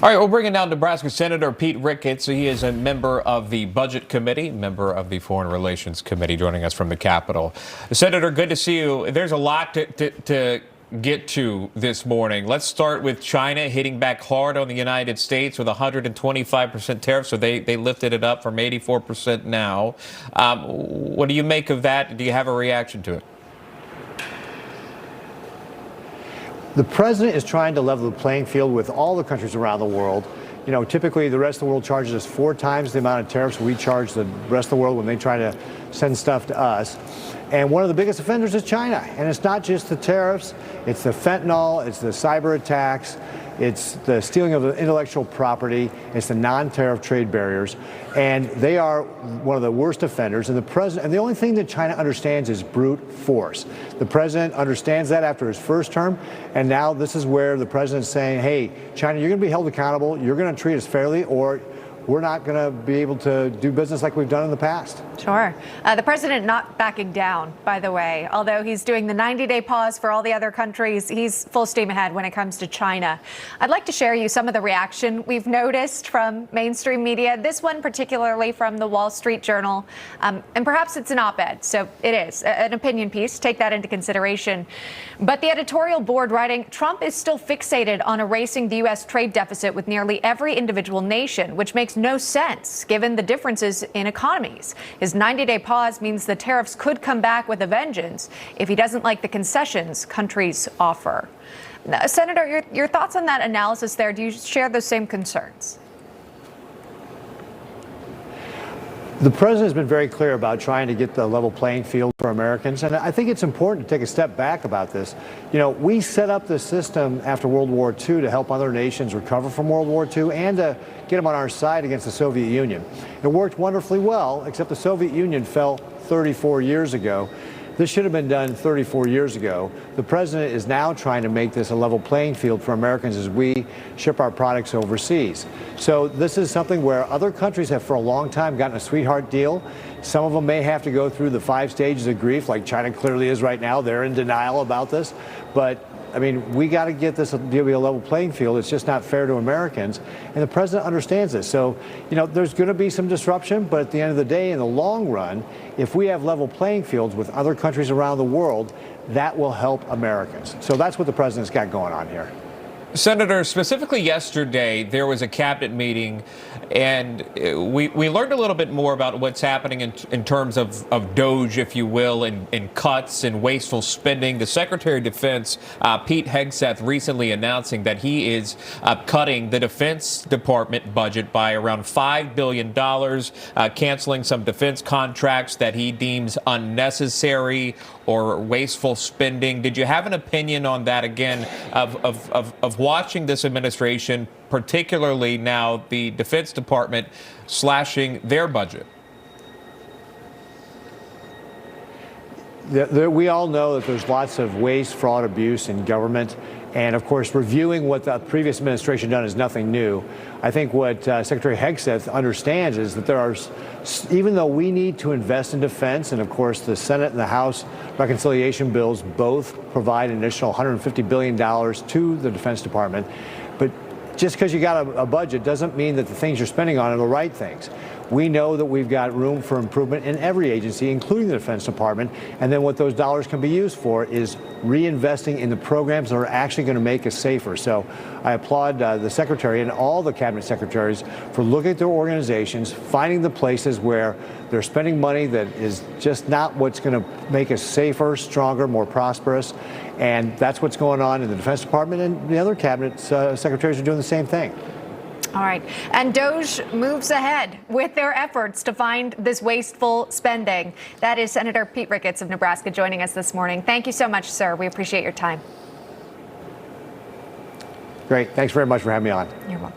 All right, we'll bring in now Nebraska Senator Pete Ricketts. He is a member of the Budget Committee, member of the Foreign Relations Committee, joining us from the Capitol. Senator, good to see you. There's a lot to get to this morning. Let's start with China hitting back hard on the United States with 125% tariffs, so they lifted it up from 84% now. What do you make of that? Do you have a reaction to it? The president is trying to level the playing field with all the countries around the world. You know, typically the rest of the world charges us 4 times the amount of tariffs we charge the rest of the world when they try to send stuff to us. And one of the biggest offenders is China. And it's not just the tariffs, it's the fentanyl, it's the cyber attacks, it's the stealing of the intellectual property, it's the non-tariff trade barriers. And they are one of the worst offenders. And the only thing that China understands is brute force. The president understands that after his first term. And now this is where the president's saying, hey, China, you're going to be held accountable. You're going to treat us fairly, or we're not going to be able to do business like we've done in the past. Sure. The president not backing down, by the way. Although he's doing the 90-day pause for all the other countries, he's full steam ahead when it comes to China. I'd like to share you some of the reaction we've noticed from mainstream media, this one particularly from the Wall Street Journal. And perhaps it's an op-ed, so it is an opinion piece. Take that into consideration. But the editorial board writing, Trump is still fixated on erasing the U.S. trade deficit with nearly every individual nation, which makes no sense given the differences in economies. His 90-day pause means the tariffs could come back with a vengeance if he doesn't like the concessions countries offer. Now, Senator, your thoughts on that analysis there? Do you share those same concerns? The president has been very clear about trying to get the level playing field for Americans, and I think it's important to take a step back about this. You know, we set up this system after World War II to help other nations recover from World War II and to get them on our side against the Soviet Union. It worked wonderfully well, except the Soviet Union fell 34 years ago. This should have been done 34 years ago. The president is now trying to make this a level playing field for Americans as we ship our products overseas. So this is something where other countries have for a long time gotten a sweetheart deal. Some of them may have to go through the 5 stages of grief, like China clearly is right now. They're in denial about this. But I mean, we got to get this to be a level playing field. It's just not fair to Americans. And the president understands this. So, you know, there's going to be some disruption. But at the end of the day, in the long run, if we have level playing fields with other countries around the world, that will help Americans. So that's what the president's got going on here. Senator, specifically yesterday, there was a cabinet meeting, and we learned a little bit more about what's happening in terms of DOGE, if you will, and cuts and wasteful spending. The Secretary of Defense, Pete Hegseth, recently announcing that he is cutting the Defense Department budget by around $5 billion, canceling some defense contracts that he deems unnecessary or wasteful spending. Did you have an opinion on that, again, of watching this administration, particularly now the Defense Department slashing their budget? We all know that there's lots of waste, fraud, abuse in government. And of course, reviewing what the previous administration done is nothing new. I think what Secretary Hegseth understands is that there are, even though we need to invest in defense, and of course the Senate and the House reconciliation bills both provide an additional $150 billion to the Defense Department, but just because you got a budget doesn't mean that the things you're spending on are the right things. We know that we've got room for improvement in every agency, including the Defense Department. And then what those dollars can be used for is reinvesting in the programs that are actually going to make us safer. So I applaud the Secretary and all the cabinet secretaries for looking at their organizations, finding the places where they're spending money that is just not what's going to make us safer, stronger, more prosperous. And that's what's going on in the Defense Department, and the other cabinet secretaries are doing the same thing. All right. And DOGE moves ahead with their efforts to find this wasteful spending. That is Senator Pete Ricketts of Nebraska joining us this morning. Thank you so much, sir. We appreciate your time. Great. Thanks very much for having me on. You're welcome.